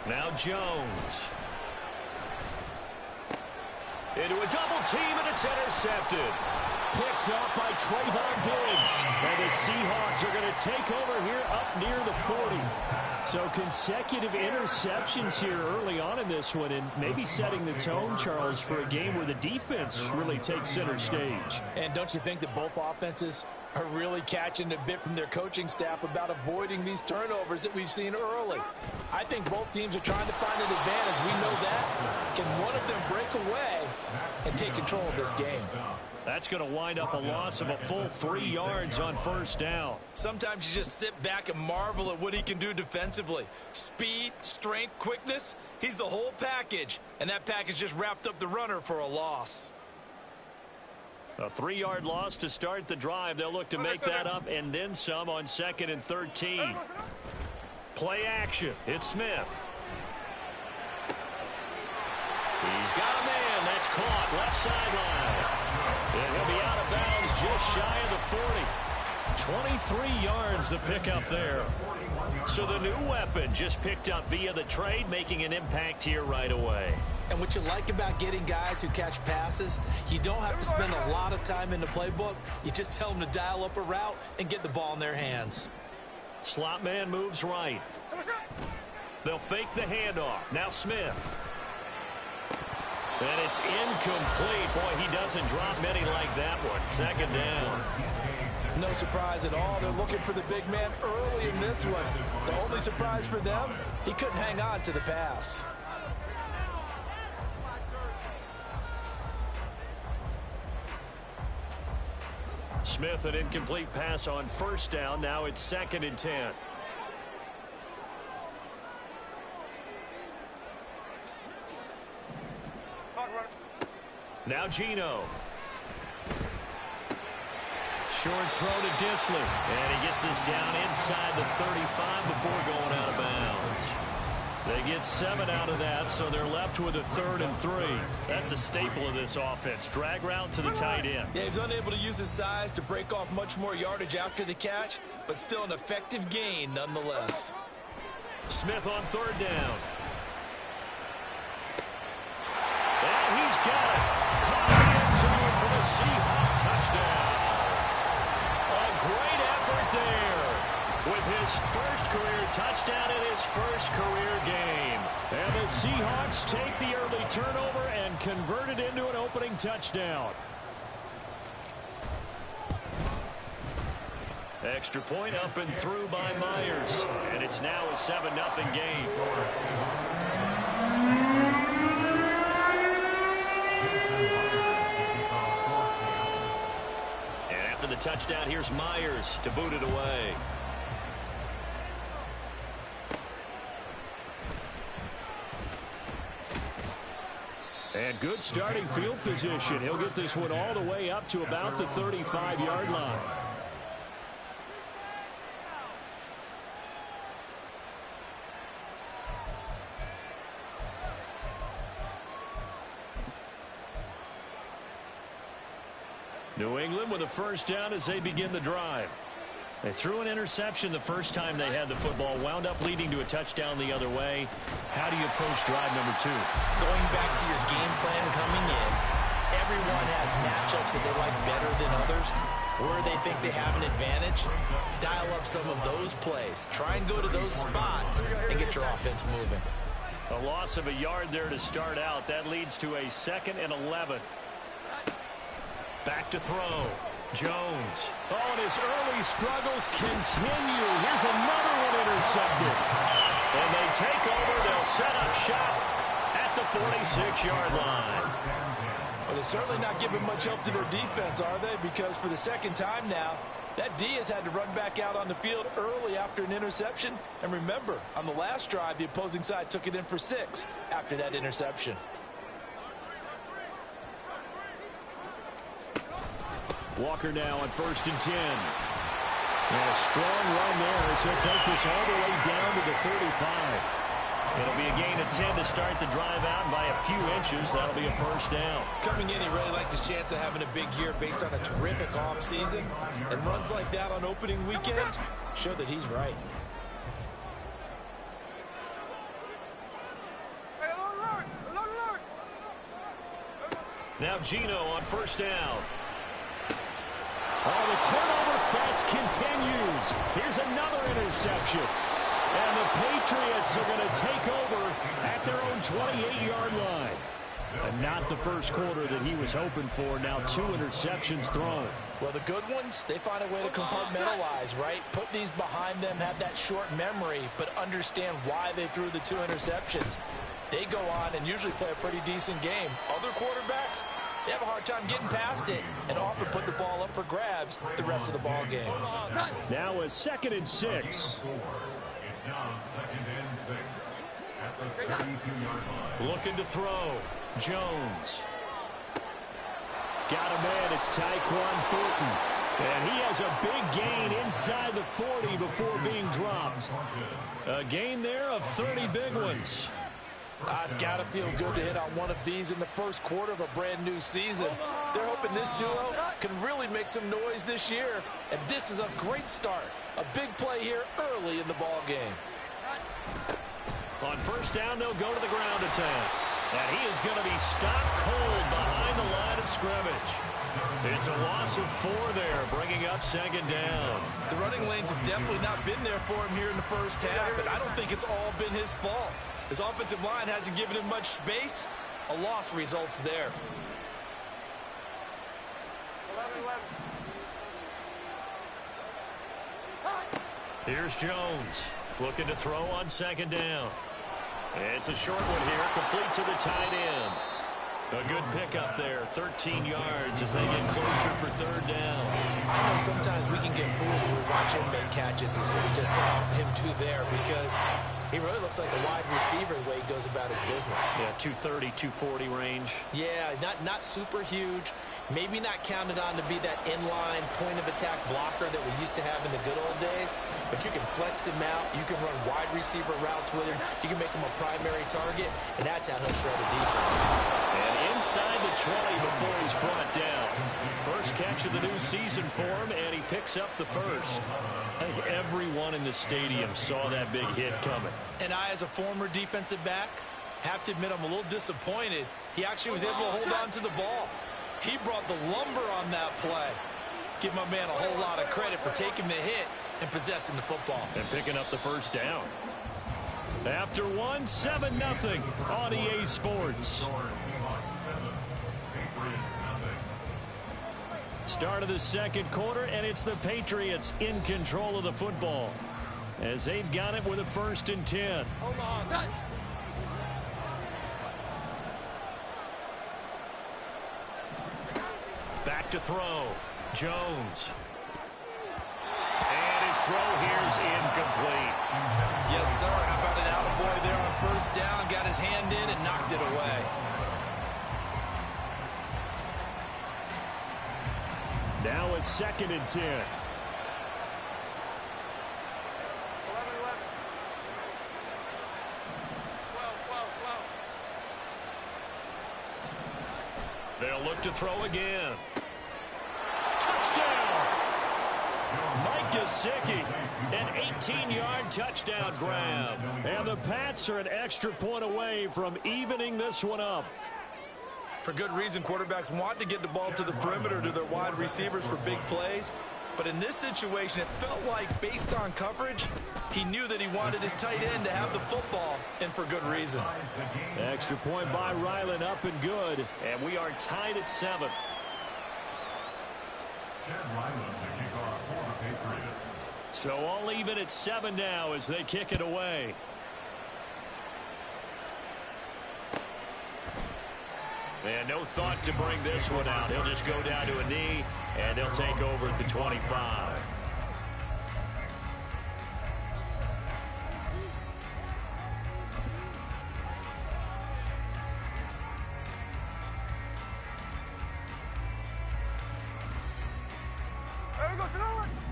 Now Jones. Into a double team, and it's intercepted. Picked up by Trayvon Diggs. And the Seahawks are going to take over here up near the 40. So consecutive interceptions here early on in this one, and maybe setting the tone, Charles, for a game where the defense really takes center stage. And don't you think that both offenses are really catching a bit from their coaching staff about avoiding these turnovers that we've seen early? I think both teams are trying to find an advantage. We know that. Can one of them break away and take control of this game? That's going to wind up a loss of a full 3 yards on first down. Sometimes you just sit back and marvel at what he can do defensively. Speed, strength, quickness. He's the whole package. And that package just wrapped up the runner for a loss. A 3-yard loss to start the drive. They'll look to make that up and then some on 2nd and 13. Play action. It's Smith. He's got a man. That's caught. Left sideline. And he'll be out of bounds just shy of the 40. 23 yards the pickup there. So the new weapon just picked up via the trade, making an impact here right away. And what you like about getting guys who catch passes, you don't have to spend a lot of time in the playbook. You just tell them to dial up a route and get the ball in their hands. Slot man moves right. They'll fake the handoff. Now Smith. And it's incomplete. Boy, he doesn't drop many like that one. 2nd down. No surprise at all. They're looking for the big man early in this one. The only surprise for them, he couldn't hang on to the pass. Smith, an incomplete pass on first down. Now it's 2nd and 10. Now Geno. Short throw to Disley. And he gets us down inside the 35 before going out of bounds. They get 7 out of that, so they're left with a 3rd and 3. That's a staple of this offense. Drag route to the tight end. Yeah, he's unable to use his size to break off much more yardage after the catch, but still an effective gain nonetheless. Smith on 3rd down. And he's got it. Caught in the end zone for the Seahawk touchdown. A great effort there with his first career touchdown in his first career game. And the Seahawks take the early turnover and convert it into an opening touchdown. Extra point up and through by Myers. And it's now a 7-0 game. And after the touchdown, here's Myers to boot it away. And good starting field position. He'll get this one all the way up to about the 35-yard line. New England with a first down as they begin the drive. They threw an interception the first time they had the football, wound up leading to a touchdown the other way. How do you approach drive number 2? Going back to your game plan coming in, everyone has matchups that they like better than others. Where they think they have an advantage, dial up some of those plays. Try and go to those spots and get your offense moving. A loss of a yard there to start out. That leads to a 2nd and 11. Back to throw. Jones. Oh, and his early struggles continue. Here's another one intercepted. And they take over. They'll set up shop at the 46-yard line. Well, they're certainly not giving much help to their defense, are they? Because for the second time now, that D has had to run back out on the field early after an interception. And remember, on the last drive, the opposing side took it in for 6 after that interception. Walker now on 1st and 10. And a strong run there as he'll take this all the way down to the 35. It'll be a gain of 10 to start the drive out by a few inches. That'll be a first down. Coming in, he really likes his chance of having a big year based on a terrific offseason. And runs like that on opening weekend show that he's right. Now Gino on first down. Oh, the turnover fest continues. Here's another interception. And the Patriots are going to take over at their own 28-yard line. And not the first quarter that he was hoping for. Now 2 interceptions thrown. Well, the good ones, they find a way to compartmentalize, right? Put these behind them, have that short memory, but understand why they threw the 2 interceptions. They go on and usually play a pretty decent game. Other quarterbacks, they have a hard time getting past it and often put the ball up for grabs the rest of the ball game. Now a 2nd and 6. It's now 2nd and 6 at the 32-yard line. Looking to throw. Jones. Got a man. It's Tyquan Thornton. And he has a big gain inside the 40 before being dropped. A gain there of 30 big ones. It's got to feel good to hit on one of these in the first quarter of a brand new season. They're hoping this duo can really make some noise this year. And this is a great start. A big play here early in the ball game. On first down, they'll go to the ground attack. And he is going to be stopped cold behind the line of scrimmage. It's a loss of 4 there, bringing up 2nd down. The running lanes have definitely not been there for him here in the first half, and I don't think it's all been his fault. His offensive line hasn't given him much space. A loss results there. 11-11. Here's Jones, looking to throw on 2nd down. It's a short one here, complete to the tight end. A good pickup there, 13 yards as they get closer for 3rd down. I know sometimes we can get fooled when we watch him make catches, as we just saw him do there, because he really looks like a wide receiver the way he goes about his business. Yeah, 230, 240 range. Yeah, not super huge. Maybe not counted on to be that inline point-of-attack blocker that we used to have in the good old days. But you can flex him out. You can run wide receiver routes with him. You can make him a primary target, and that's how he'll shred a defense. And inside the 20 before he's brought down. First catch of the new season for him, and he picks up the first. I think everyone in the stadium saw that big hit coming. And I, as a former defensive back, have to admit I'm a little disappointed. He actually was able to hold on to the ball. He brought the lumber on that play. Give my man a whole lot of credit for taking the hit and possessing the football. And picking up the first down. After 1, 7-0 on EA Sports. Start of the 2nd quarter, and it's the Patriots in control of the football as they've got it with a 1st and 10. Hold on. Back to throw. Jones. And his throw here's incomplete. Yes, sir. How about an attaboy there on first down? Got his hand in and knocked it away. Now a 2nd and 10. 11-11. They'll look to throw again. Touchdown! Mike Gesicki, an 18-yard touchdown grab. And the Pats are an extra point away from evening this one up. For good reason, quarterbacks want to get the ball to the perimeter to their wide receivers for big plays. But in this situation, it felt like, based on coverage, he knew that he wanted his tight end to have the football, and for good reason. Extra point by Ryland, up and good. And we are tied at 7. So all even at 7 now as they kick it away. And no thought to bring this one out. He'll just go down to a knee, and they'll take over at the 25.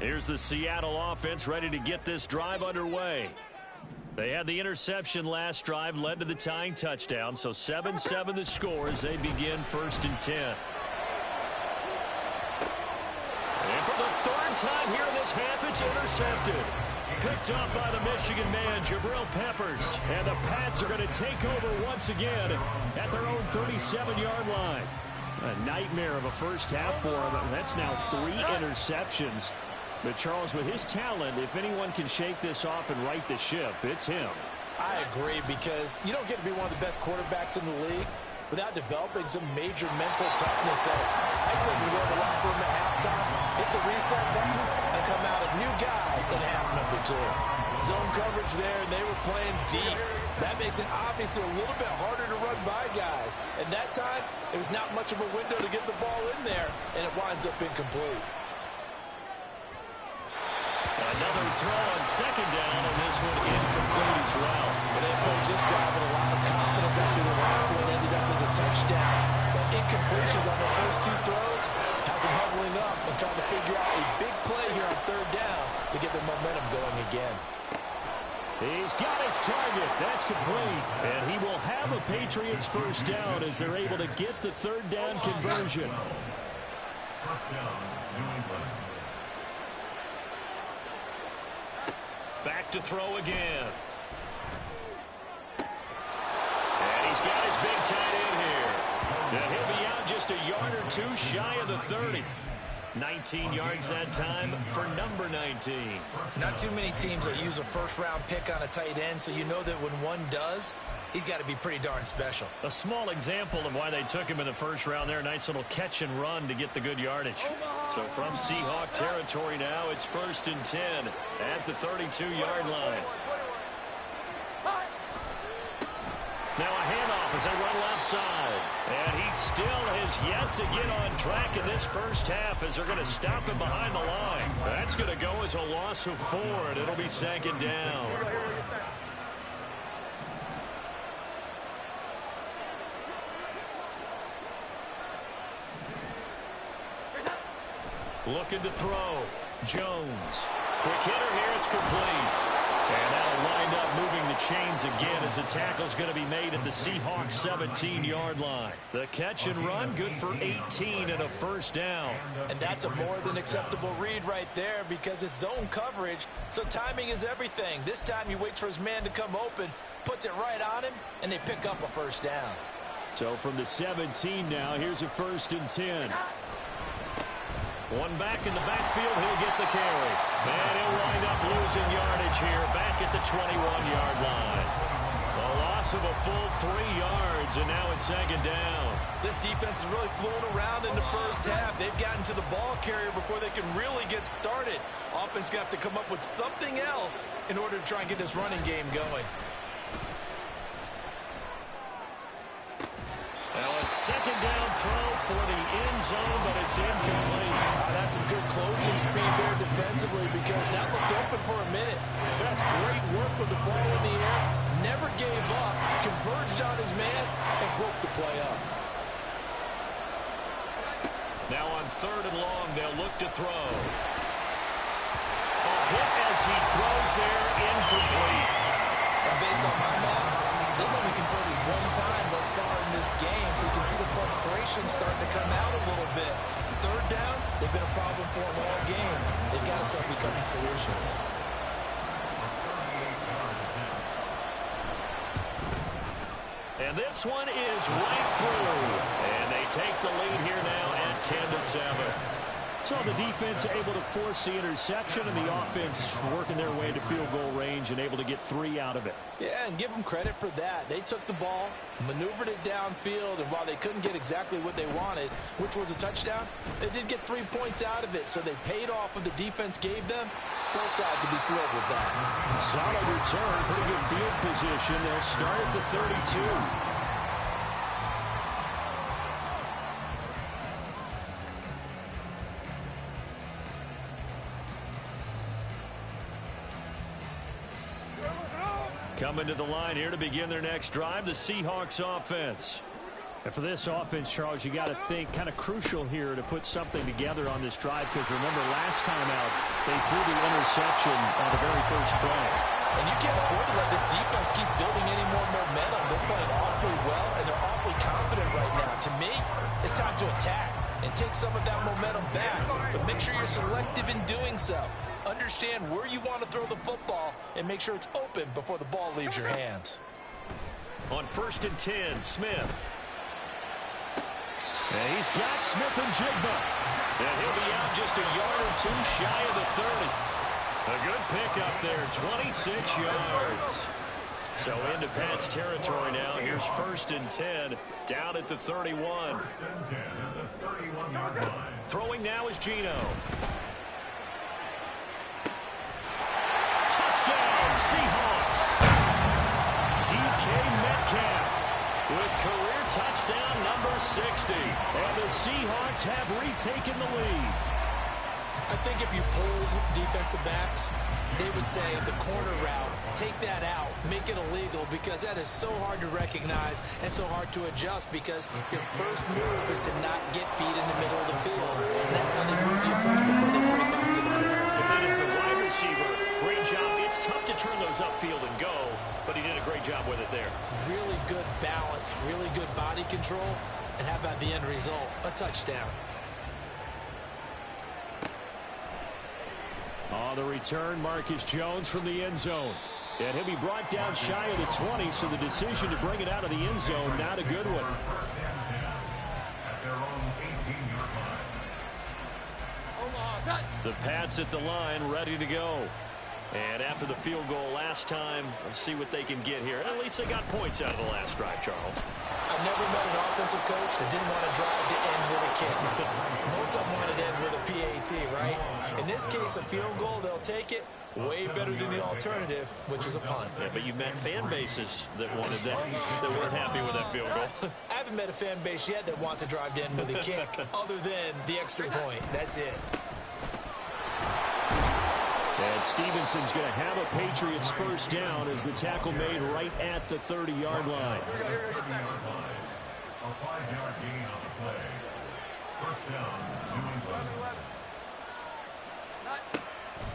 Here's the Seattle offense ready to get this drive underway. They had the interception last drive, led to the tying touchdown. So 7-7 the score as they begin 1st and 10. And for the 3rd time here in this half, it's intercepted. Picked up by the Michigan man, Jabril Peppers. And the Pats are going to take over once again at their own 37-yard line. A nightmare of a first half for him. That's now 3 interceptions. But, Charles, with his talent, if anyone can shake this off and right the ship, it's him. I agree, because you don't get to be one of the best quarterbacks in the league without developing some major mental toughness. So I expect him to go to the locker room at halftime, hit the reset button, and come out a new guy in half number 2. Zone coverage there, and they were playing deep. That makes it obviously a little bit harder to run by guys. And that time, it was not much of a window to get the ball in there, and it winds up incomplete. Another throw on 2nd down, and this one incomplete as well. And they approached this drive with a lot of confidence after the last one ended up as a touchdown. But incompletions on the first 2 throws has them huddling up and trying to figure out a big play here on 3rd down to get their momentum going again. He's got his target. That's complete. And he will have a Patriots 1st down as they're able to get the 3rd down conversion. 1st down, New England. Back to throw again. And he's got his big tight end here. And he'll be out just a yard or 2 shy of the 30. 19 yards that time for number 19. Not too many teams that use a 1st-round pick on a tight end, so you know that when one does, he's got to be pretty darn special. A small example of why they took him in the 1st round there. Nice little catch and run to get the good yardage. So from Seahawk territory now, it's 1st and 10 at the 32-yard line. Now a handoff as they run left side. And he still has yet to get on track in this 1st half as they're going to stop him behind the line. That's going to go as a loss of 4, and it'll be 2nd down. Looking to throw. Jones. Quick hitter here. It's complete. And that'll wind up moving the chains again as the tackle's going to be made at the Seahawks 17-yard line. The catch and run, good for 18 and a 1st down. And that's a more than acceptable read right there because it's zone coverage, so timing is everything. This time he waits for his man to come open, puts it right on him, and they pick up a 1st down. So from the 17 now, here's a 1st and 10. One back in the backfield, he'll get the carry. And he'll wind up losing yardage here back at the 21-yard line. A loss of a full 3 yards, and now it's 2nd down. This defense is really flown around in the 1st half. They've gotten to the ball carrier before they can really get started. Offense going to have to come up with something else in order to try and get this running game going. Now a 2nd down throw for the end zone, but it's incomplete. That's some good closing speed there defensively because that looked open for a minute. That's great work with the ball in the air. Never gave up, converged on his man, and broke the play up. Now on 3rd and long, they'll look to throw. A hit as he throws there, incomplete. And based on my math, they've only converted 1 time thus far in this game, so you can see the frustration starting to come out a little bit. 3rd downs, they've been a problem for them all game. They've got to start becoming solutions. And this one is right through. And they take the lead here now at 10-7. So the defense able to force the interception, and the offense working their way to field goal range and able to get 3 out of it. Yeah, and give them credit for that. They took the ball, maneuvered it downfield, and while they couldn't get exactly what they wanted, which was a touchdown, they did get 3 points out of it, so they paid off what the defense gave them. Both sides will be thrilled with that. Solid return, pretty good field position. They'll start at the 32. Coming to the line here to begin their next drive, the Seahawks offense. And for this offense, Charles, you got to think kind of crucial here to put something together on this drive because remember last time out, they threw the interception on the very first play. And you can't afford to let this defense keep building any more momentum. They're playing awfully well, and they're awfully confident right now. To me, it's time to attack and take some of that momentum back, but make sure you're selective in doing so. Understand where you want to throw the football and make sure it's open before the ball leaves your hands. On 1st and 10, Smith. And he's got Smith and Jigba. And he'll be out just a yard or two shy of the 30. A good pickup there, 26 yards. So into Pat's territory now. Here's 1st and 10, down at the 31. Throwing now is Geno. Touchdown, Seahawks. DK Metcalf with career touchdown number 60. And the Seahawks have retaken the lead. I think if you polled defensive backs, they would say the corner route, take that out, make it illegal, because that is so hard to recognize and so hard to adjust, because your first move is to not get beat in the middle of the field. And that's how they move you first before they break off to the corner. And then as a wide receiver, great job. It's tough to turn those upfield and go, but he did a great job with it there. Really good balance, really good body control, and how about the end result? A touchdown. On the return, Marcus Jones from the end zone. And he'll be brought down shy of the 20, so the decision to bring it out of the end zone, not a good one. The Pats at the line, ready to go. And after the field goal last time, let's see what they can get here. At least they got points out of the last drive, Charles. I've never met an offensive coach that didn't want to drive to end with a kick. Most of them wanted to end with a PAT, right? In this case, a field goal, they'll take it. Way better than the alternative, which is a punt. Yeah, but you've met fan bases that wanted that, that weren't happy with that field goal. I haven't met a fan base yet that wants to drive to end with a kick, other than the extra point. That's it. And Stevenson's going to have a Patriots first down as the tackle made right at the 30-yard line. A 5-yard gain on the play. First down, New England.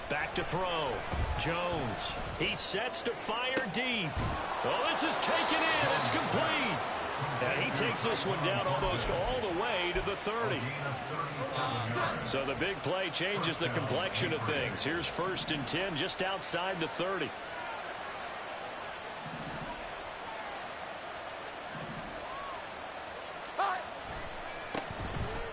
Back to throw. Jones. He sets to fire deep. Well, this is taken in. It's complete. And he takes this one down almost all the way to the 30. So the big play changes the complexion of things. Here's 1st and 10 just outside the 30.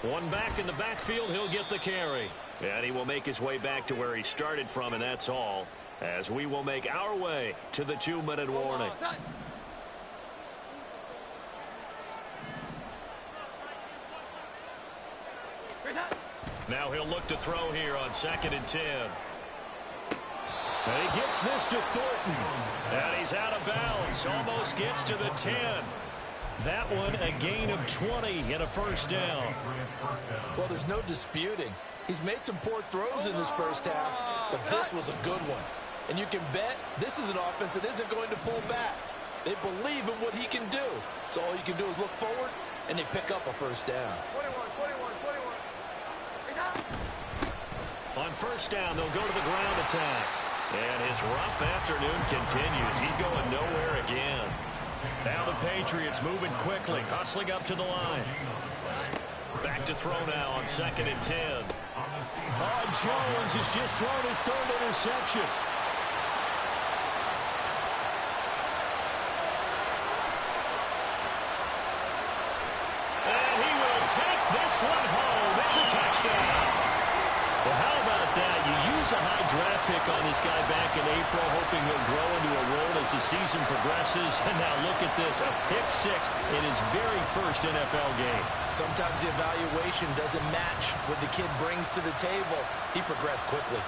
One back in the backfield, he'll get the carry. And he will make his way back to where he started from, and that's all, as we will make our way to the 2-minute warning. Now he'll look to throw here on 2nd and 10. And he gets this to Thornton. And he's out of bounds. Almost gets to the 10. That one a gain of 20 and a first down. Well, there's no disputing. He's made some poor throws in this first half, but this was a good one. And you can bet this is an offense that isn't going to pull back. They believe in what he can do. So all you can do is look forward, and they pick up a first down. 21. On first down, they'll go to the ground attack. And his rough afternoon continues. He's going nowhere again. Now the Patriots moving quickly, hustling up to the line. Back to throw now on 2nd and 10. Jones has just thrown his 3rd interception. And he will take this one home. It's a touchdown. Well, how about that? You use a high draft pick on this guy back in April, hoping he'll grow into a role as the season progresses. And now look at this, a pick 6 in his very first NFL game. Sometimes the evaluation doesn't match what the kid brings to the table. He progressed quickly.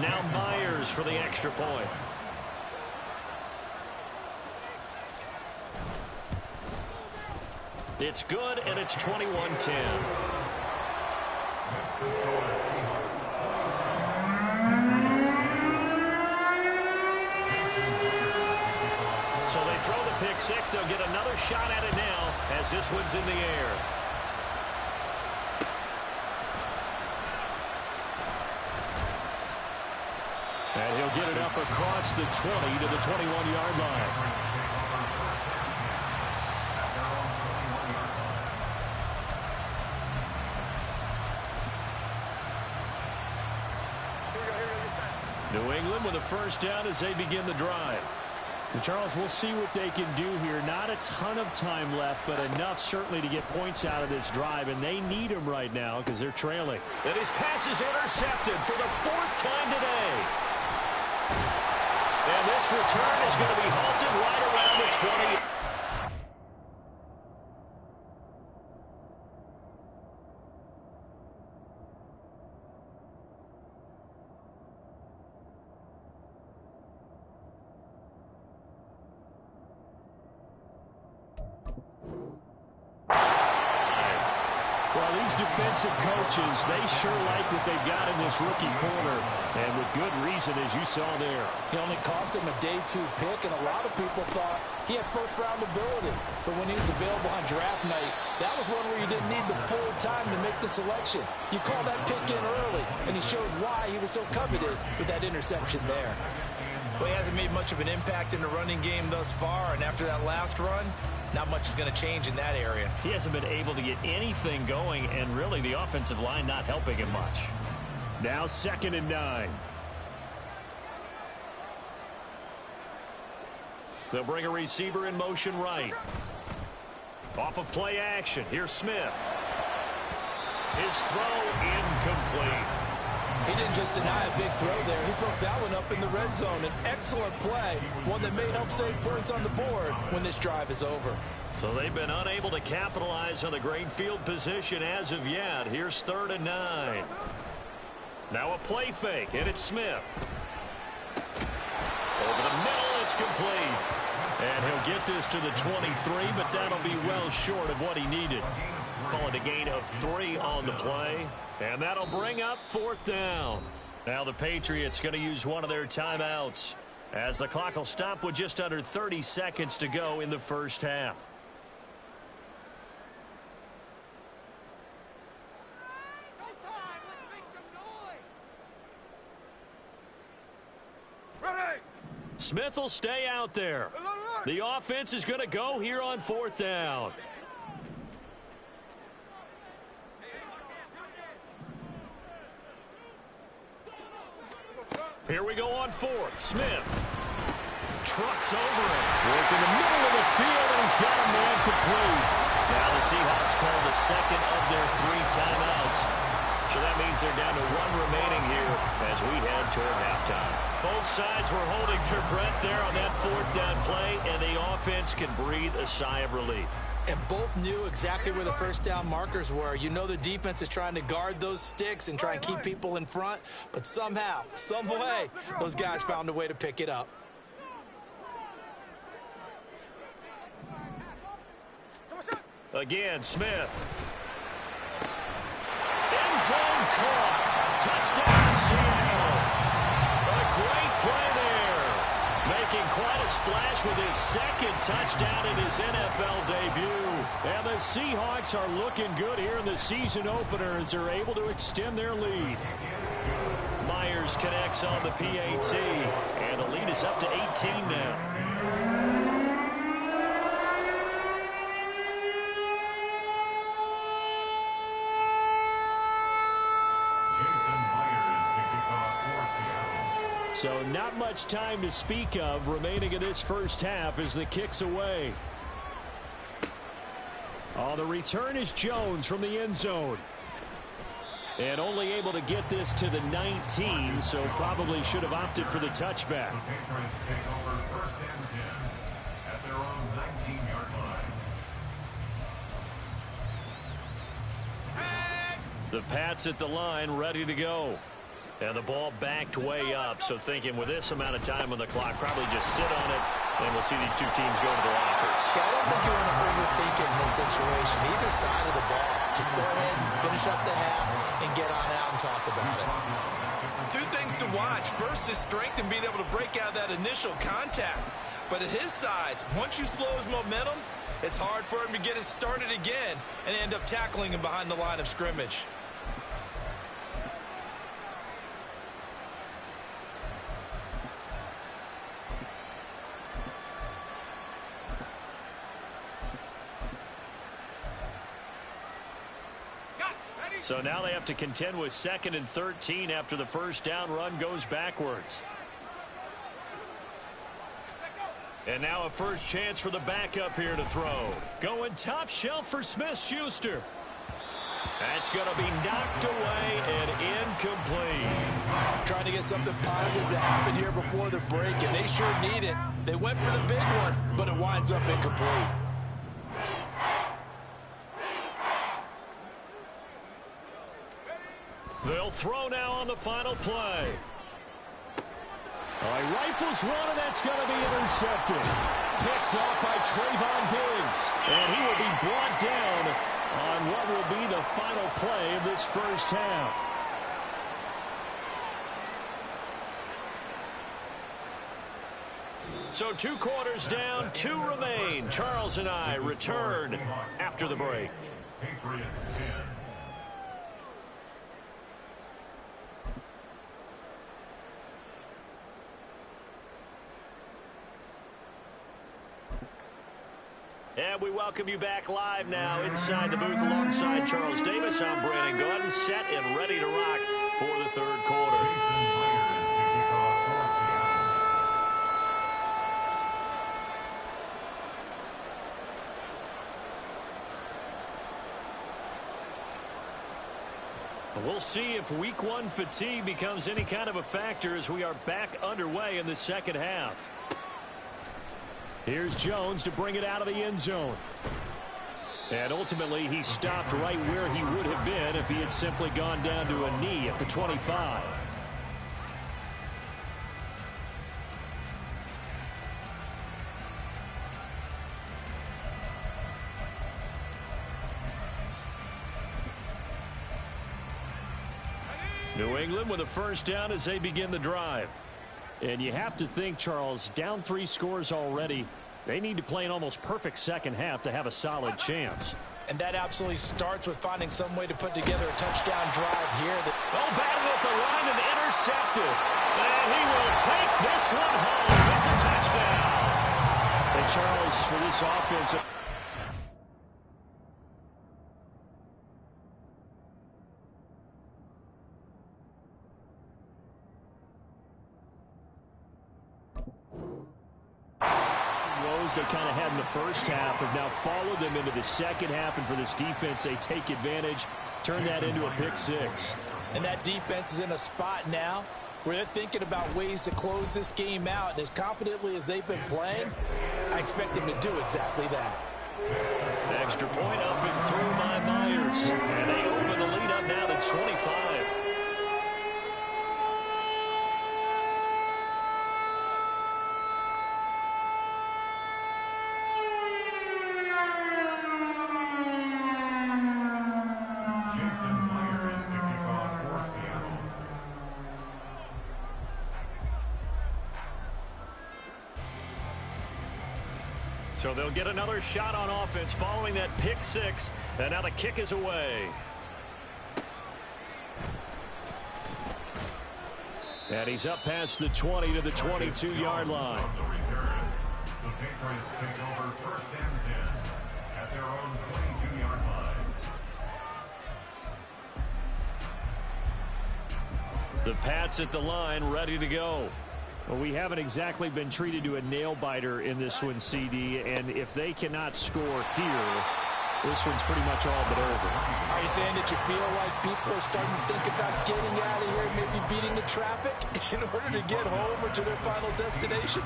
Now Myers for the extra point. It's good, and it's 21-10. shot at it now as this one's in the air. And he'll get it up across the 20 to the 21-yard line. New England with a first down as they begin the drive. And Charles, we'll see what they can do here. Not a ton of time left, but enough certainly to get points out of this drive, and they need them right now because they're trailing. And his pass is intercepted for the 4th time today. And this return is going to be halted right around the 20. Defensive coaches, they sure like what they've got in this rookie corner, and with good reason, as you saw there. He only cost him a day 2 pick, and a lot of people thought he had first-round ability. But when he was available on draft night, that was one where you didn't need the full time to make the selection. You call that pick in early, and he shows why he was so coveted with that interception there. Well, he hasn't made much of an impact in the running game thus far, and after that last run, not much is going to change in that area. He hasn't been able to get anything going, and really the offensive line not helping him much. Now 2nd and 9. They'll bring a receiver in motion right. Off of play action. Here's Smith. His throw incomplete. He didn't just deny a big throw there. He broke that one up in the red zone. An excellent play, one that may help save points on the board when this drive is over. So they've been unable to capitalize on the great field position as of yet. Here's 3rd and 9. Now a play fake, and it's Smith. Over the middle, it's complete. And he'll get this to the 23, but that'll be well short of what he needed. Call it a gain of 3 on the play. And that'll bring up 4th down. Now the Patriots going to use one of their timeouts as the clock will stop with just under 30 seconds to go in the first half. Smith will stay out there. The offense is going to go here on 4th down. Here we go on 4th. Smith trucks over it. Work in the middle of the field, and he's got a man complete. Now the Seahawks call the 2nd of their 3 timeouts. So that means they're down to 1 remaining here as we head toward halftime. Both sides were holding their breath there on that 4th down play, and the offense can breathe a sigh of relief. And both knew exactly where the first down markers were. You know the defense is trying to guard those sticks and try and keep people in front. But somehow, some way, those guys found a way to pick it up. Again, Smith. End zone caught. Touchdown, Seattle. A great play there. Making quite a splash with his 2nd touchdown in his NFL debut. And the Seahawks are looking good here in the season opener as they're able to extend their lead. Myers connects on the PAT, and the lead is up to 18 now. So not much time to speak of remaining in this first half as the kick's away. Oh, the return is Jones from the end zone. And only able to get this to the 19, so probably should have opted for the touchback. The Patriots take over 1st and 10 at their own 19-yard line. The Pats at the line, ready to go. And the ball backed way up, so thinking with this amount of time on the clock, probably just sit on it, and we'll see these 2 teams go to the lockers. Yeah, I don't think you want to overthink it in this situation. Either side of the ball. Just go ahead and finish up the half and get on out and talk about it. 2 things to watch. First, his strength and being able to break out that initial contact. But at his size, once you slow his momentum, it's hard for him to get it started again and end up tackling him behind the line of scrimmage. So now they have to contend with 2nd and 13 after the first down run goes backwards. And now a first chance for the backup here to throw. Going top shelf for Smith-Schuster. That's going to be knocked away and incomplete. Trying to get something positive to happen here before the break, and they sure need it. They went for the big one, but it winds up incomplete. They'll throw now on the final play. All right, rifles one, and that's going to be intercepted. Picked off by Trayvon Diggs. And he will be brought down on what will be the final play of this first half. So 2 quarters down, 2 remain. Charles and I return after the break. Patriots 10. And we welcome you back live now inside the booth alongside Charles Davis. I'm Brandon Gordon, set and ready to rock for the 3rd quarter. We'll see if week 1 fatigue becomes any kind of a factor as we are back underway in the second half. Here's Jones to bring it out of the end zone. And ultimately, he stopped right where he would have been if he had simply gone down to a knee at the 25. New England with a first down as they begin the drive. And you have to think, Charles, down 3 scores already. They need to play an almost perfect second half to have a solid chance. And that absolutely starts with finding some way to put together a touchdown drive here. Batted at the line and intercepted. And he will take this one home. It's a touchdown. And Charles, for this offense, they kind of had in the first half have now followed them into the second half, and for this defense, they take advantage, turn that into a pick 6. And that defense is in a spot now where they're thinking about ways to close this game out, and as confidently as they've been playing, I expect them to do exactly that. Extra point up and through by Myers, and they open the lead up now to 25. So they'll get another shot on offense following that pick 6, and now the kick is away. And he's up past the 20 to the 22-yard line. The Patriots take over 1st and 10 at their own 22-yard line. The Pats at the line, ready to go. Well, we haven't exactly been treated to a nail-biter in this one, CD, and if they cannot score here, this one's pretty much all but over. Are you saying that you feel like people are starting to think about getting out of here, maybe beating the traffic in order to get home or to their final destination?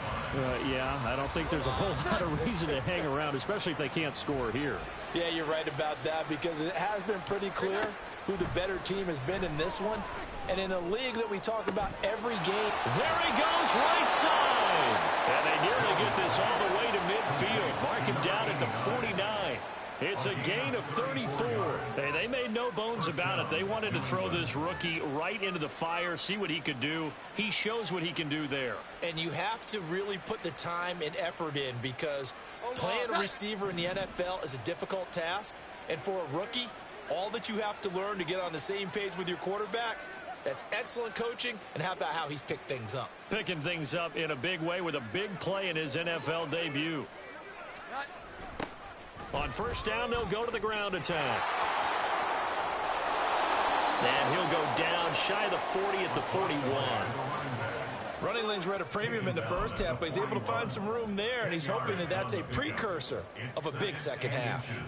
Yeah, I don't think there's a whole lot of reason to hang around, especially if they can't score here. Yeah, you're right about that, because it has been pretty clear who the better team has been in this one. And in a league that we talk about every game. There he goes, right side. And they nearly get this all the way to midfield. Mark him down at the 49. It's a gain of 34. Hey, they made no bones about it. They wanted to throw this rookie right into the fire, see what he could do. He shows what he can do there. And you have to really put the time and effort in, because Playing a receiver in the NFL is a difficult task, and for a rookie, all that you have to learn to get on the same page with your quarterback, that's excellent coaching, and how about how he's picked things up? Picking things up in a big way with a big play in his NFL debut. On first down, they'll go to the ground attack. And he'll go down shy of the 40 at the 41. Running lanes were at a premium in the first half, but he's able to find some room there, and he's hoping that that's a precursor of a big second half.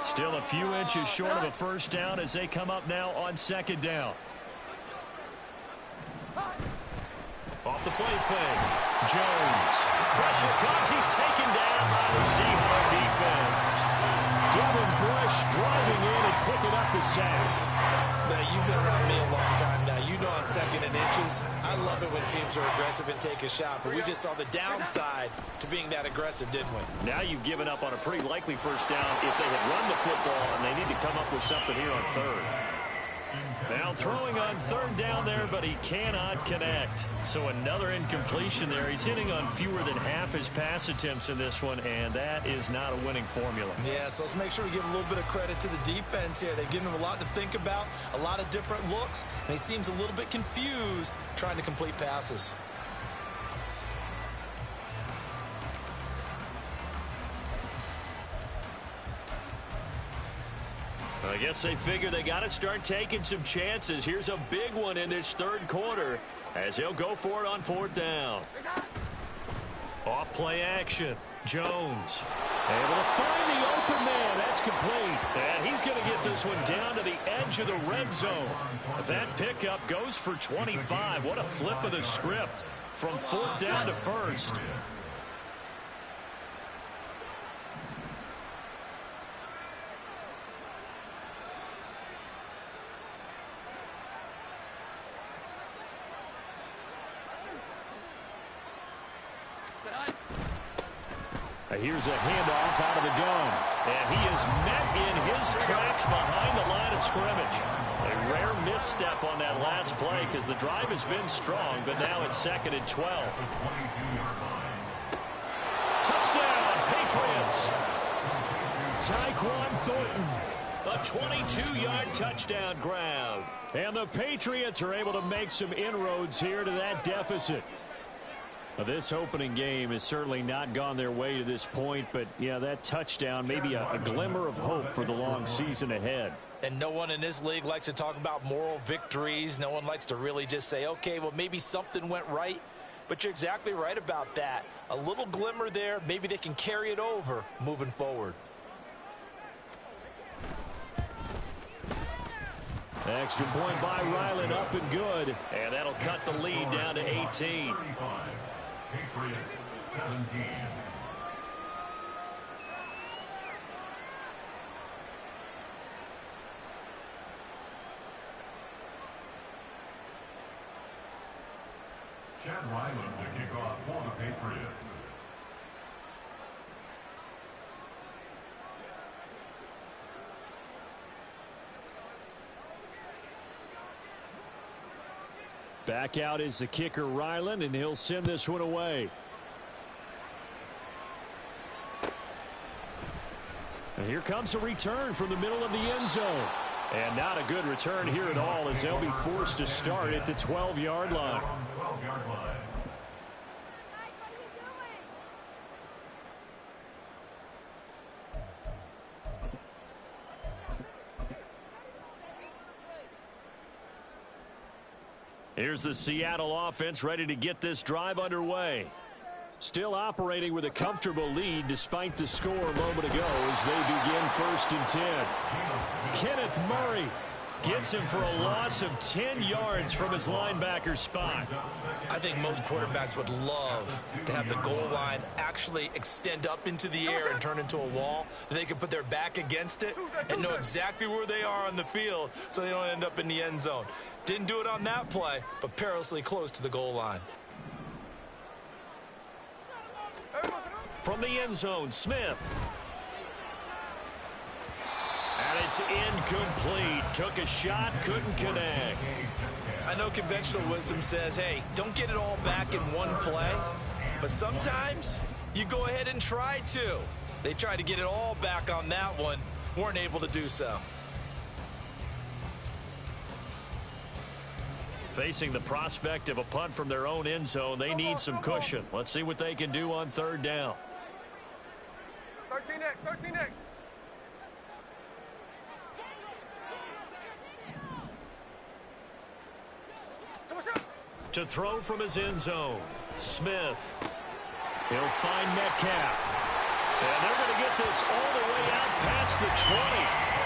Still a few inches short of a first down as they come up now on second down. Off the play fake. Jones. Pressure comes. He's taken down by the Seahawks defense. Devin Bush driving in and picking up the sack. Now, you've been around me a long time now. You know on second and inches, I love it when teams are aggressive and take a shot, but we just saw the downside to being that aggressive, didn't we? Now you've given up on a pretty likely first down if they had run the football, and they need to come up with something here on third. Now throwing on third down there, but he cannot connect. So another incompletion there. He's hitting on fewer than half his pass attempts in this one, and that is not a winning formula. Yeah, so let's make sure we give a little bit of credit to the defense here. They've given him a lot to think about, a lot of different looks, and he seems a little bit confused trying to complete passes. I guess they figure they got to start taking some chances. Here's a big one in this third quarter as he'll go for it on fourth down. Off play action. Jones able to find the open man. That's complete. And he's going to get this one down to the edge of the red zone. That pickup goes for 25. What a flip of the script from fourth down to first. Here's a handoff out of the gun. And he is met in his tracks behind the line of scrimmage. A rare misstep on that last play because the drive has been strong, but now it's second and 12. Touchdown, Patriots. Tyquan Thornton. A 22-yard touchdown grab. And the Patriots are able to make some inroads here to that deficit. Now, this opening game has certainly not gone their way to this point, but, yeah, that touchdown, maybe a glimmer of hope for the long season ahead. And no one in this league likes to talk about moral victories. No one likes to really just say, okay, well, maybe something went right. But you're exactly right about that. A little glimmer there. Maybe they can carry it over moving forward. Extra point by Ryland, up and good. And that'll cut the lead down to 18. Patriots 17. Chad Ryland to kick off for the Patriots. Back out is the kicker, Ryland, and he'll send this one away. And here comes a return from the middle of the end zone. And not a good return here at all as they'll be forced to start at the 12-yard line. Here's the Seattle offense ready to get this drive underway. Still operating with a comfortable lead despite the score a moment ago as they begin 1st and 10. Kenneth Murray gets him for a loss of 10 yards from his linebacker spot. I think most quarterbacks would love to have the goal line actually extend up into the air and turn into a wall. They can put their back against it and know exactly where they are on the field so they don't end up in the end zone. Didn't do it on that play, but perilously close to the goal line. From the end zone, Smith. And it it's incomplete. Took a shot, couldn't connect. I know conventional wisdom says, hey, don't get it all back in one play. But sometimes you go ahead and try to. They tried to get it all back on that one. Weren't able to do so. Facing the prospect of a punt from their own end zone, they need some cushion. Let's see what they can do on third down. 13 next, 13 next. To throw from his end zone, Smith. He'll find Metcalf. And they're going to get this all the way out past the 20.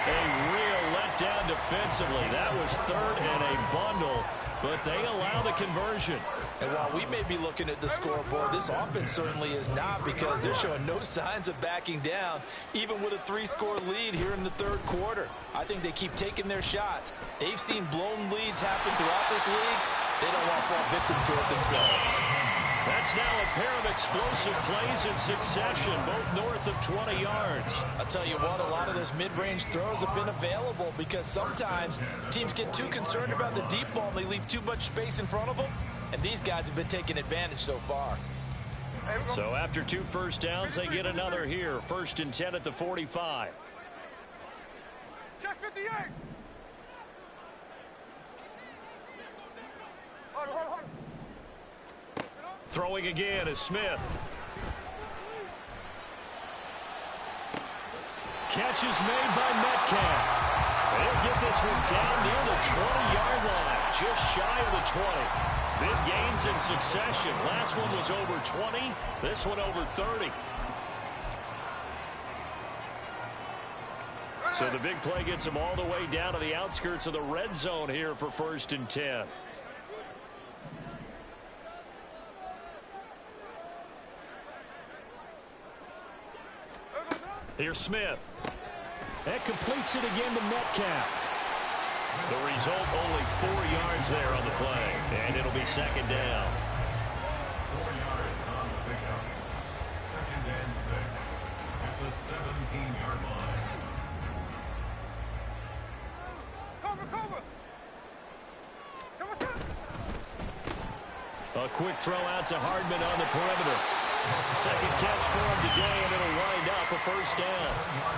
A real letdown defensively. That was third and a bundle, but they allow the conversion. And while we may be looking at the scoreboard, this offense certainly is not, because they're showing no signs of backing down, even with a 3-score lead here in the third quarter. I think they keep taking their shots. They've seen blown leads happen throughout this league. They don't want to fall victim to it themselves. That's now a pair of explosive plays in succession, both north of 20 yards. I'll tell you what, a lot of those mid-range throws have been available, because sometimes teams get too concerned about the deep ball and they leave too much space in front of them, and these guys have been taking advantage so far. So after 2 first downs, they get another here. 1st and 10 at the 45. Check 58. Hold. Throwing again is Smith. Catch is made by Metcalf. They'll get this one down near the 20-yard line, just shy of the 20. Big gains in succession. Last one was over 20. This one over 30. So the big play gets them all the way down to the outskirts of the red zone here for 1st and 10. Here's Smith. That completes it again to Metcalf. The result, only 4 yards there on the play. And it'll be 2nd down. 4 yards on the pickup. 2nd and 6 at the 17-yard line. Cover. A quick throw out to Hardman on the perimeter. Second catch for him today, and it'll wind up a 1st down.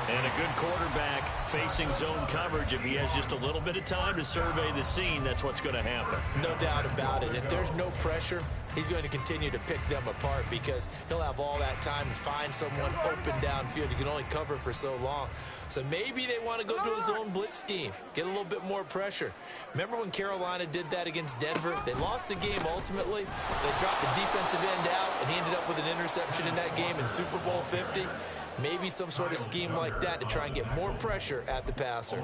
And a good quarterback facing zone coverage. If he has just a little bit of time to survey the scene, that's what's going to happen. No doubt about it. If there's no pressure, he's going to continue to pick them apart, because he'll have all that time to find someone open downfield. You can only cover for so long. So maybe they want to go to a zone blitz scheme, get a little bit more pressure. Remember when Carolina did that against Denver? They lost the game ultimately. They dropped the defensive end out, and he ended up with an interception in that game in Super Bowl 50. Maybe some sort of scheme like that to try and get more pressure at the passer.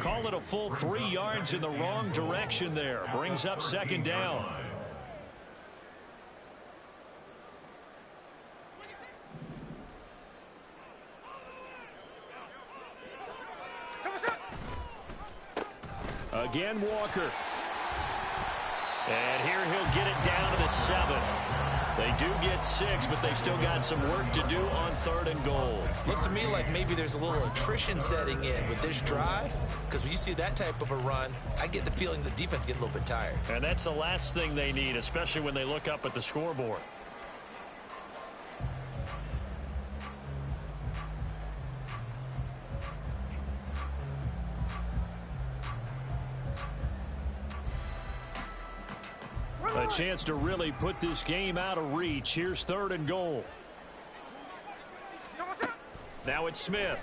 Call it a full 3 yards in the wrong direction there. Brings up 2nd down. Again, Walker. And here he'll get it down to the 7. They do get 6, but they've still got some work to do on 3rd and goal. Looks to me like maybe there's a little attrition setting in with this drive, because when you see that type of a run, I get the feeling the defense gets a little bit tired. And that's the last thing they need, especially when they look up at the scoreboard. A chance to really put this game out of reach. Here's 3rd and goal. Now it's Smith.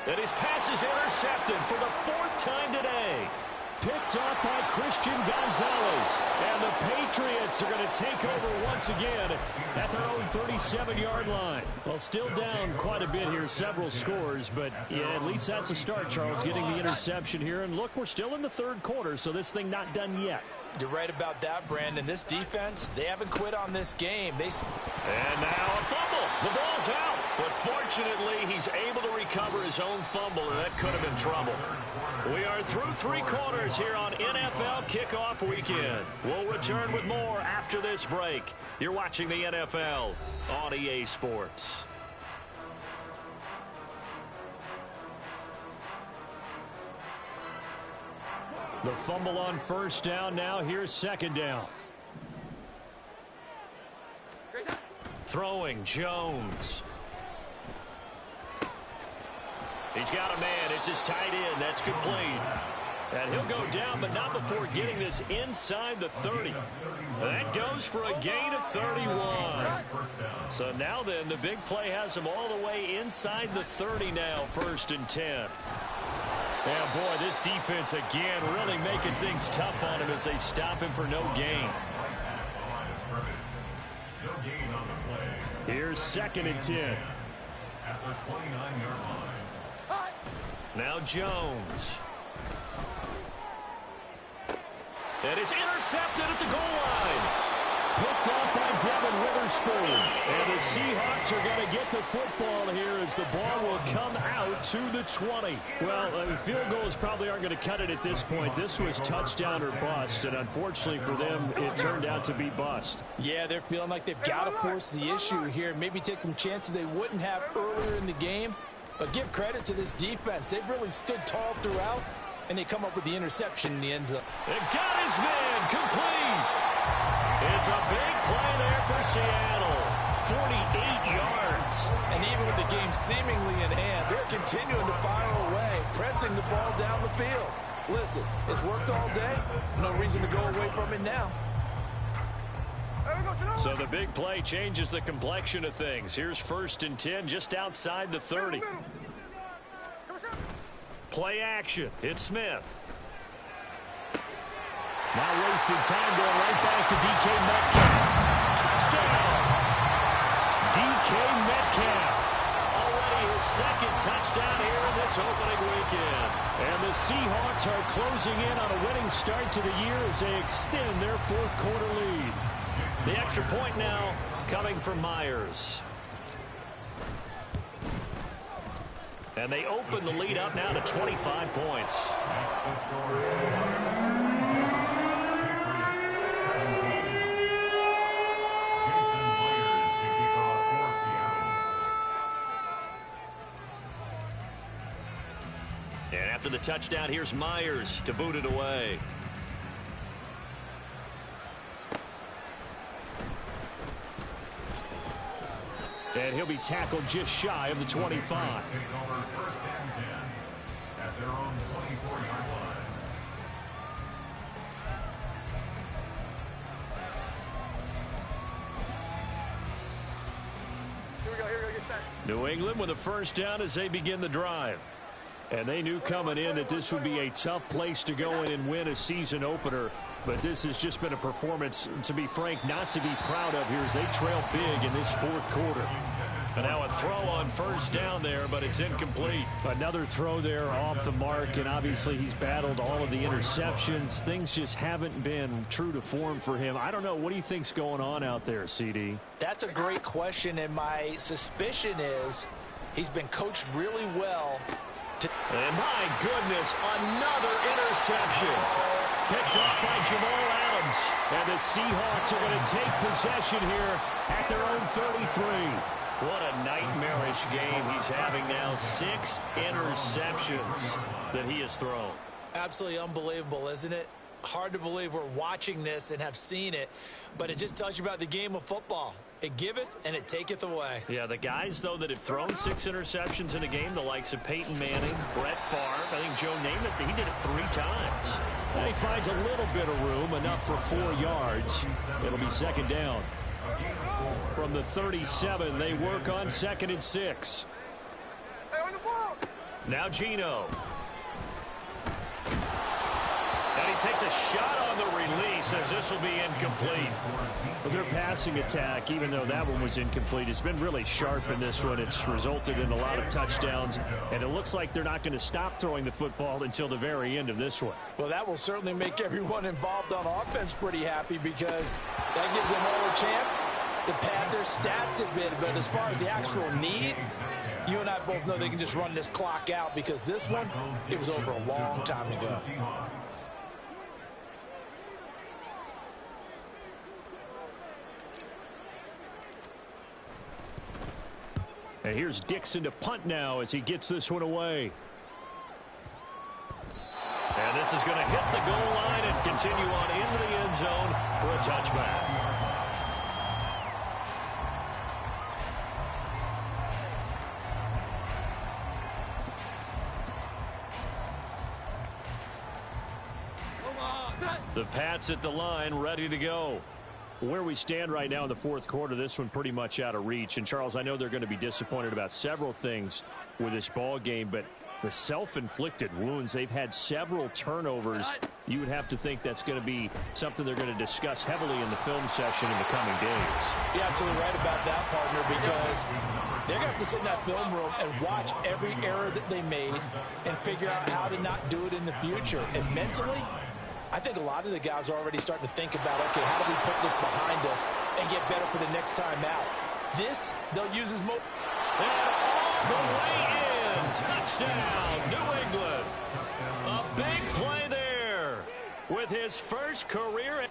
And his pass is intercepted for the 4th time today. Picked off by Christian Gonzalez. And the Patriots are going to take over once again at their own 37-yard line. Well, still down quite a bit here, several scores, but yeah, at least that's a start, Charles, getting the interception here. And look, we're still in the 3rd quarter, so this thing not done yet. You're right about that, Brandon. This defense, they haven't quit on this game. And now a fumble. The ball's out. But fortunately, he's able to recover his own fumble, and that could have been trouble. We are through 3 quarters here on NFL Kickoff Weekend. We'll return with more after this break. You're watching the NFL on EA Sports. The fumble on first down. Now here's second down. Throwing Jones. He's got a man. It's his tight end. That's complete. And he'll go down, but not before getting this inside the 30. That goes for a gain of 31. So now then, the big play has him all the way inside the 30 now, 1st and 10. Yeah, boy, this defense again really making things tough on him as they stop him for no gain. Here's 2nd and 10. At the 29-yard line. Now Jones. And it's intercepted at the goal line. Picked up by Devin Witherspoon. And the Seahawks are going to get the football here as the ball will come out to the 20. Well, field goals probably aren't going to cut it at this point. This was touchdown or bust, and unfortunately for them, it turned out to be bust. Yeah, they're feeling like they've got to force the issue here. Maybe take some chances they wouldn't have earlier in the game. But give credit to this defense. They've really stood tall throughout, and they come up with the interception in the end zone. It got his man complete. It's a big play there for Seattle. 48 yards. And even with the game seemingly in hand, they're continuing to fire away, pressing the ball down the field. Listen, it's worked all day. No reason to go away from it now. So the big play changes the complexion of things. Here's 1st and 10 just outside the 30. Play action. It's Smith. Now wasted time going right back to DK Metcalf. Touchdown! DK Metcalf. Already his 2nd touchdown here in this opening weekend. And the Seahawks are closing in on a winning start to the year as they extend their 4th quarter lead. The extra point now coming from Myers. And they open the lead up now to 25 points. And after the touchdown, here's Myers to boot it away. And he'll be tackled just shy of the 25. New England with a 1st down as they begin the drive. And they knew coming in that this would be a tough place to go in and win a season opener. But this has just been a performance, to be frank, not to be proud of here as they trail big in this 4th quarter. And now a throw on 1st down there, but it's incomplete. Another throw there off the mark, and obviously he's battled all of the interceptions. Things just haven't been true to form for him. I don't know. What do you think's going on out there, CD? That's a great question, and my suspicion is he's been coached really well. And my goodness, another interception. Picked up by Jamal Adams. And the Seahawks are going to take possession here at their own 33. What a nightmarish game he's having now. 6 interceptions that he has thrown. Absolutely unbelievable, isn't it? Hard to believe we're watching this and have seen it, but it just tells you about the game of football. It giveth and it taketh away. Yeah, the guys, though, that have thrown 6 interceptions in a game, the likes of Peyton Manning, Brett Favre, I think Joe Namath, he did it 3 times. And he finds a little bit of room, enough for 4 yards. It'll be 2nd down. From the 37, they work on 2nd and 6. Now Geno. And he takes a shot on the release as this will be incomplete. But their passing attack, even though that one was incomplete, has been really sharp in this one. It's resulted in a lot of touchdowns, and it looks like they're not going to stop throwing the football until the very end of this one. Well, that will certainly make everyone involved on offense pretty happy because that gives them all a chance to pad their stats a bit. But as far as the actual need, you and I both know they can just run this clock out because this one, it was over a long time ago. And here's Dixon to punt now as he gets this one away. And And this is going to hit the goal line and continue on into the end zone for a touchback. The Pats at the line, ready to go. Where we stand right now in the fourth quarter, this one pretty much out of reach. And, Charles, I know they're going to be disappointed about several things with this ball game, but the self-inflicted wounds, they've had several turnovers. You would have to think that's going to be something they're going to discuss heavily in the film session in the coming days. You're absolutely right about that, partner, because they're going to have to sit in that film room and watch every error that they made and figure out how to not do it in the future. And mentally, I think a lot of the guys are already starting to think about, okay, how do we put this behind us and get better for the next time out? This, they'll use as most. And all the way in. Touchdown, New England. A big play there with his first career.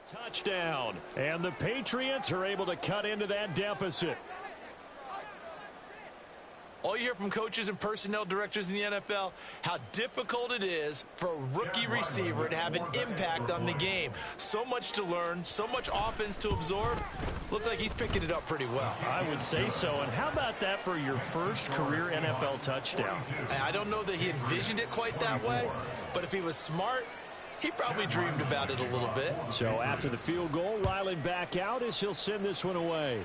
Touchdown, and the Patriots are able to cut into that deficit. All you hear from coaches and personnel directors in the NFL, how difficult it is for a rookie receiver to have an impact on the game. So much to learn, so much offense to absorb. Looks like he's picking it up pretty well. I would say so. And how about that for your first career NFL touchdown? I don't know that he envisioned it quite that way, but if he was smart, he probably dreamed about it a little bit. So after the field goal, Riley back out as he'll send this one away.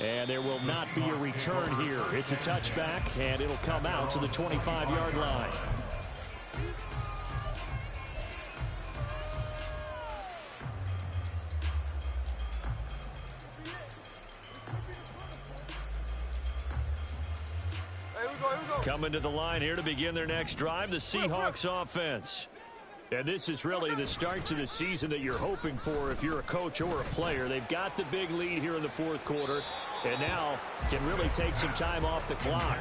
And there will not be a return here. It's a touchback, and it'll come out to the 25-yard line. Coming to the line here to begin their next drive, the Seahawks offense. And this is really the start to the season that you're hoping for if you're a coach or a player. They've got the big lead here in the fourth quarter, and now can really take some time off the clock.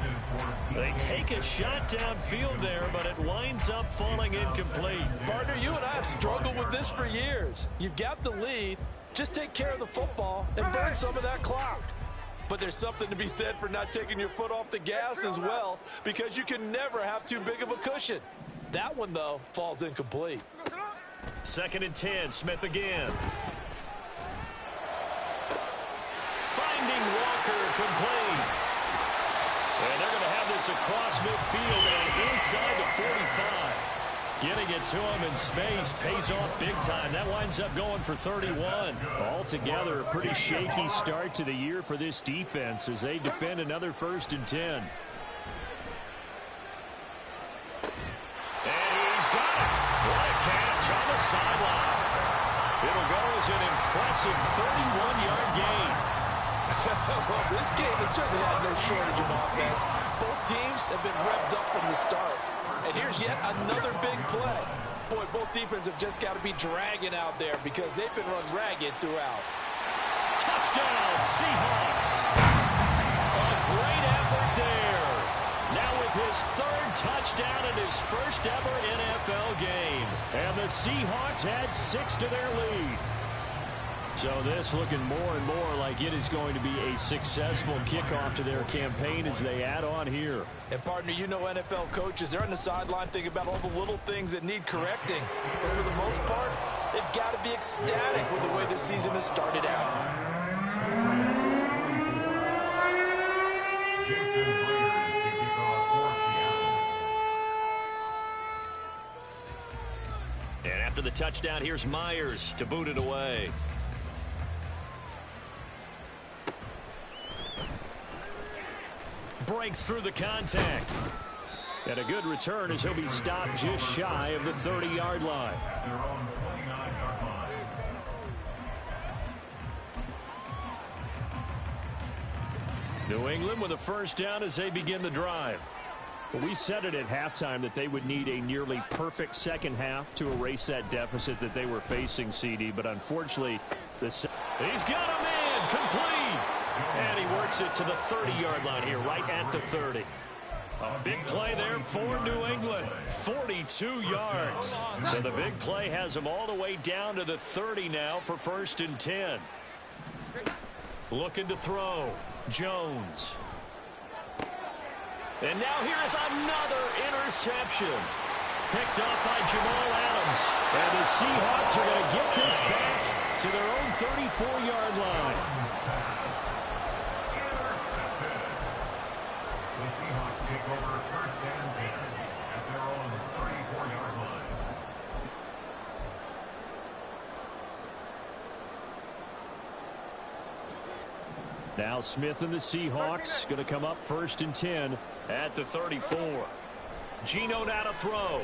They take a shot downfield there, but it winds up falling incomplete. Partner, you and I have struggled with this for years. You've got the lead. Just take care of the football and burn some of that clock. But there's something to be said for not taking your foot off the gas as well, because you can never have too big of a cushion. That one, though, falls incomplete. 2nd and 10, Smith again. Finding Walker, complete. And they're going to have this across midfield and inside the 45. Getting it to him in space pays off big time. That winds up going for 31. Altogether, a pretty shaky start to the year for this defense as they defend another 1st and 10. On the sideline. It'll go as an impressive 31-yard gain. Well, this game has certainly had no shortage of offense. Both teams have been revved up from the start. And here's yet another big play. Boy, both defenses have just got to be dragging out there because they've been run ragged throughout. Touchdown, Seahawks. A great effort there. Now with his 3rd touchdown in his first ever NFL game. And the Seahawks add 6 to their lead. So this looking more and more like it is going to be a successful kickoff to their campaign as they add on here. And, partner, you know NFL coaches, they're on the sideline thinking about all the little things that need correcting. But for the most part, they've got to be ecstatic with the way this season has started out. And after the touchdown, here's Myers to boot it away. Breaks through the contact. And a good return as he'll be stopped just shy of the 30-yard line. New England with a 1st down as they begin the drive. Well, we said it at halftime that they would need a nearly perfect second half to erase that deficit that they were facing, CD. But unfortunately, he's got a man complete. And he works it to the 30-yard line here, right at the 30. A big play there for New England, 42 yards. So the big play has him all the way down to the 30 now for 1st and 10. Looking to throw, Jones. And now here is another interception. Picked up by Jamal Adams. And the Seahawks are going to get this back to their own 34-yard line. The Seahawks take over 1st and 10 at their own 34-yard line. Now Smith and the Seahawks going to come up 1st and 10 at the 34. Geno now to throw.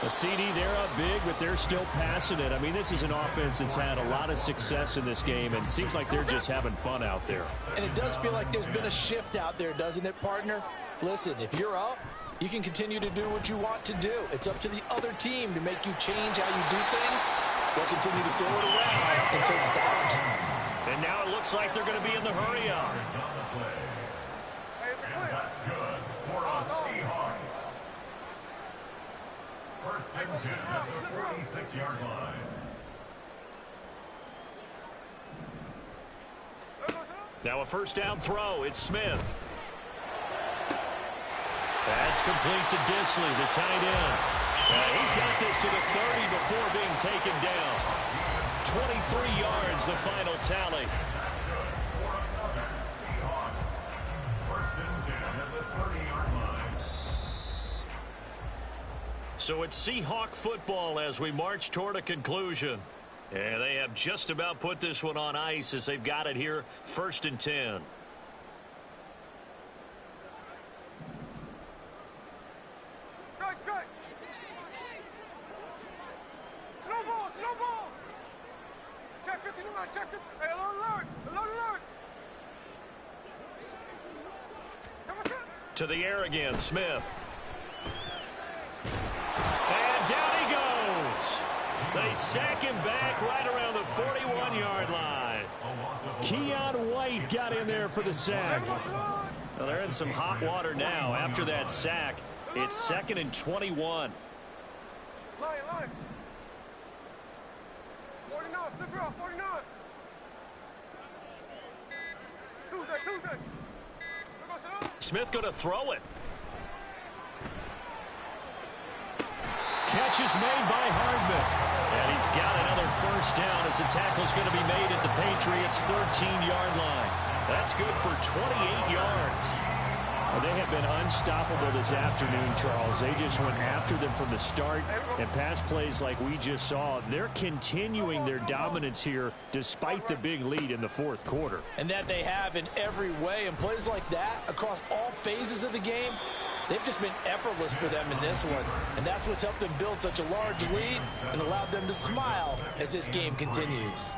A CD, they're up big, but they're still passing it. I mean, this is an offense that's had a lot of success in this game, and it seems like they're just having fun out there. And it does feel like there's been a shift out there, doesn't it, partner? Listen, if you're up, you can continue to do what you want to do. It's up to the other team to make you change how you do things. They'll continue to throw it around until stopped. And now it looks like they're going to be in the hurry-up. And that's good for the Seahawks. 1st and 10 at the 46-yard line. Now a 1st down throw. It's Smith. That's complete to Disley, the tight end. He's got this to the 30 before being taken down. 23 yards, the final tally. So it's Seahawk football as we march toward a conclusion. And they have just about put this one on ice as they've got it here, 1st and 10. Strike, strike. Slow ball, slow ball. Check 59, check 50. Hey, alert, alert. To the air again, Smith. And down he goes. They sack him back right around the 41-yard line. Keon White got in there for the sack. Well, they're in some hot water now. After that sack, it's 2nd and 21. Line. 49, flip it off, 49. Tuesday. Smith going to throw it. Catch is made by Hardman. And he's got another 1st down as the tackle's going to be made at the Patriots' 13-yard line. That's good for 28 yards. Well, they have been unstoppable this afternoon, Charles. They just went after them from the start, and pass plays like we just saw, they're continuing their dominance here despite the big lead in the 4th quarter. And that they have in every way. And plays like that across all phases of the game, they've just been effortless for them in this one. And that's what's helped them build such a large lead and allowed them to smile as this game continues.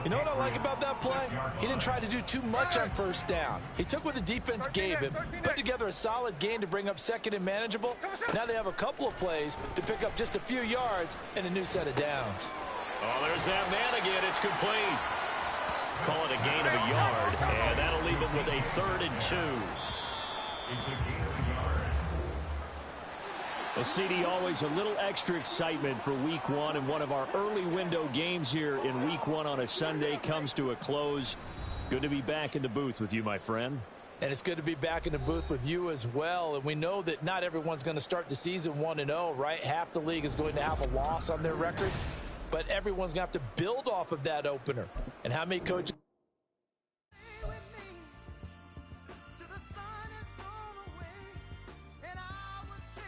You know what I like about that play? He didn't try to do too much on 1st down. He took what the defense gave him, put together a solid gain to bring up 2nd and manageable. Now they have a couple of plays to pick up just a few yards and a new set of downs. Oh, there's that man again. It's complete. Call it a gain of a yard, and that'll leave it with a 3rd and 2. It's a gain of a yard. Well, CD, always a little extra excitement for Week 1, and one of our early window games here in Week 1 on a Sunday comes to a close. Good to be back in the booth with you, my friend. And it's good to be back in the booth with you as well. And we know that not everyone's going to start the season 1-0, right? Half the league is going to have a loss on their record, but everyone's going to have to build off of that opener. And how many coaches